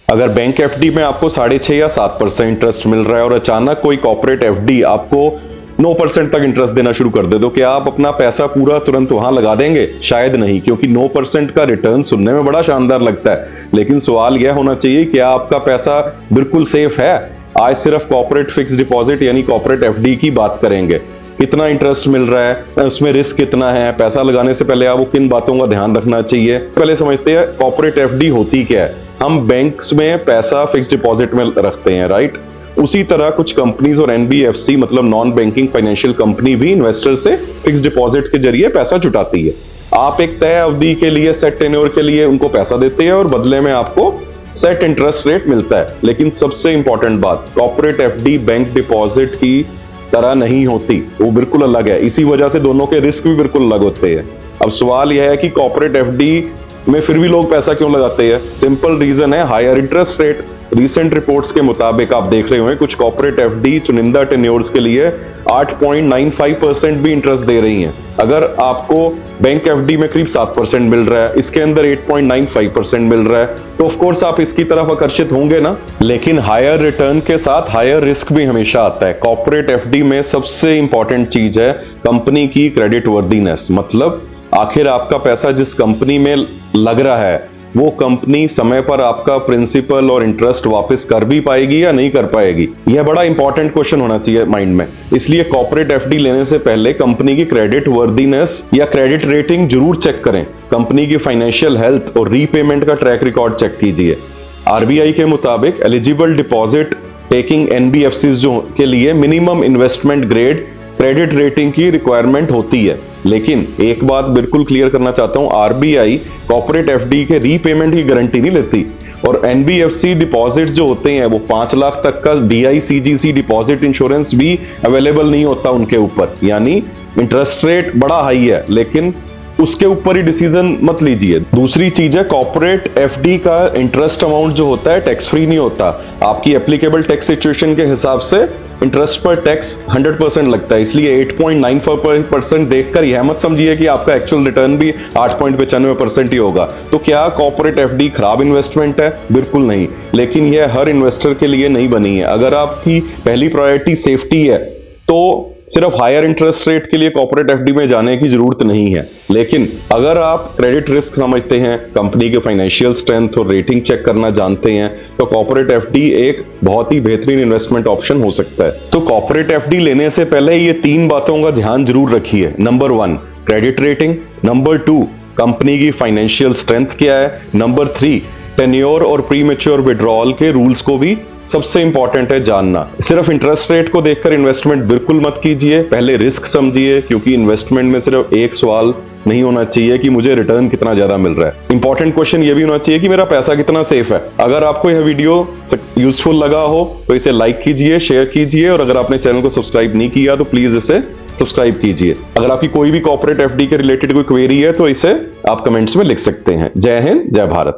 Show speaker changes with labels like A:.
A: अगर bank FD में आपको 6.5 या 7% इंटरेस्ट मिल रहा है और अचानक कोई कॉर्पोरेट एफडी आपको 9% तक इंटरेस्ट देना शुरू कर दे, तो क्या आप अपना पैसा पूरा तुरंत वहां लगा देंगे? शायद नहीं, क्योंकि 9% का रिटर्न सुनने में बड़ा शानदार लगता है, लेकिन सवाल यह होना चाहिए क्या आपका पैसा बिल्कुल सेफ है? आज सिर्फ कॉर्पोरेट फिक्स डिपॉजिट यानी कॉर्पोरेट एफडी की बात करेंगे। कितना इंटरेस्ट मिल रहा है, उसमें रिस्क कितना है, पैसा लगाने से पहले आपको किन बातों का ध्यान रखना चाहिए, पहले समझते हैं कॉर्पोरेट एफडी होती क्या है। हम बैंक्स में पैसा फिक्स डिपॉजिट में रखते हैं, राइट? उसी तरह कुछ कंपनीज और एनबीएफसी मतलब नॉन बैंकिंग फाइनेंशियल कंपनी भी इन्वेस्टर से फिक्स डिपॉजिट के जरिए पैसा जुटाती है। आप एक तय अवधि के लिए, सेट टेन्योर के लिए उनको पैसा देते हैं और बदले में आपको सेट इंटरेस्ट रेट मिलता है। लेकिन सबसे इंपॉर्टेंट बात, कॉर्पोरेट एफडी बैंक डिपॉजिट की तरह नहीं होती, वो बिल्कुल अलग है। इसी वजह से दोनों के रिस्क भी बिल्कुल अलग होते हैं। अब सवाल यह है कि कॉर्पोरेट एफडी में फिर भी लोग पैसा क्यों लगाते हैं? सिंपल रीजन है higher interest rate. Recent reports के मुताबिक आप देख रहे होंगे कुछ कॉर्पोरेट एफडी चुनिंदा टेन्योर्स के लिए 8.95% भी इंटरेस्ट दे रही हैं। अगर आपको बैंक एफडी में करीब 7% मिल रहा है, इसके अंदर 8.95% मिल रहा है, तो ऑफ कोर्स आप इसकी तरफ आकर्षित होंगे ना। लेकिन हायर रिटर्न के साथ हायर रिस्क भी हमेशा आता है। कॉर्पोरेट एफडी में सबसे इंपॉर्टेंट चीज है कंपनी की क्रेडिट वर्दीनेस, मतलब आखिर आपका पैसा जिस कंपनी में लग रहा है वो कंपनी समय पर आपका प्रिंसिपल और इंटरेस्ट वापस कर भी पाएगी या नहीं कर पाएगी। यह बड़ा इंपॉर्टेंट क्वेश्चन होना चाहिए माइंड में। इसलिए कॉर्पोरेट एफडी लेने से पहले कंपनी की क्रेडिट वर्दीनेस या क्रेडिट रेटिंग जरूर चेक करें। कंपनी की फाइनेंशियल हेल्थ और रीपेमेंट का ट्रैक रिकॉर्ड चेक कीजिए। आरबीआई के मुताबिक एलिजिबल डिपॉजिट टेकिंग एनबीएफसी के लिए minimum investment grade credit rating की रिक्वायरमेंट होती है। लेकिन एक बात बिल्कुल क्लियर करना चाहता हूं, आरबीआई कॉर्पोरेट एफडी के रीपेमेंट की गारंटी नहीं लेती। और एनबीएफसी डिपॉजिट्स जो होते हैं वो 5 लाख तक का डीआईसीजीसी डिपॉजिट इंश्योरेंस भी अवेलेबल नहीं होता उनके ऊपर। यानी इंटरेस्ट रेट बड़ा हाई है, लेकिन उसके ऊपर ही डिसीजन मत लीजिए। दूसरी चीज है कॉर्पोरेट एफडी का इंटरेस्ट अमाउंट जो होता है टैक्स फ्री नहीं होता। आपकी एप्लीकेबल टैक्स सिचुएशन के हिसाब से इंटरेस्ट पर टैक्स 100% लगता है। इसलिए 8.95% देखकर यह मत समझिए कि आपका एक्चुअल रिटर्न भी 8.95% ही होगा। तो क्या कॉर्पोरेट एफडी खराब इन्वेस्टमेंट है? बिल्कुल नहीं, लेकिन यह हर इन्वेस्टर के लिए नहीं बनी है। अगर आपकी पहली प्रायोरिटी सेफ्टी है तो सिर्फ हायर इंटरेस्ट रेट के लिए कॉर्पोरेट एफडी में जाने की जरूरत नहीं है। लेकिन अगर आप क्रेडिट रिस्क समझते हैं, कंपनी के फाइनेंशियल स्ट्रेंथ और रेटिंग चेक करना जानते हैं, तो कॉर्पोरेट एफडी एक बहुत ही बेहतरीन इन्वेस्टमेंट ऑप्शन हो सकता है। तो कॉर्पोरेट एफडी लेने से पहले ये 3 बातों का ध्यान जरूर रखिए। Number 1 credit rating, number 2 company की फाइनेंशियल स्ट्रेंथ क्या है, नंबर 3 टेन्योर और प्री मैच्योर विड्रॉल के रूल्स को भी सबसे इंपॉर्टेंट है जानना। सिर्फ इंटरेस्ट रेट को देखकर इन्वेस्टमेंट बिल्कुल मत कीजिए, पहले रिस्क समझिए, क्योंकि इन्वेस्टमेंट में सिर्फ एक सवाल नहीं होना चाहिए कि मुझे रिटर्न कितना ज्यादा मिल रहा है। इंपॉर्टेंट क्वेश्चन ये भी होना चाहिए कि मेरा पैसा कितना सेफ है। अगर आपको यह वीडियो यूजफुल लगा हो तो इसे लाइक कीजिए, शेयर कीजिए, और अगर आपने चैनल को सब्सक्राइब नहीं किया तो प्लीज इसे सब्सक्राइब कीजिए। अगर आपकी कोई भी कॉर्पोरेट एफडी के रिलेटेड कोई क्वेरी है तो इसे आप कमेंट्स में लिख सकते हैं। जय हिंद, जय भारत।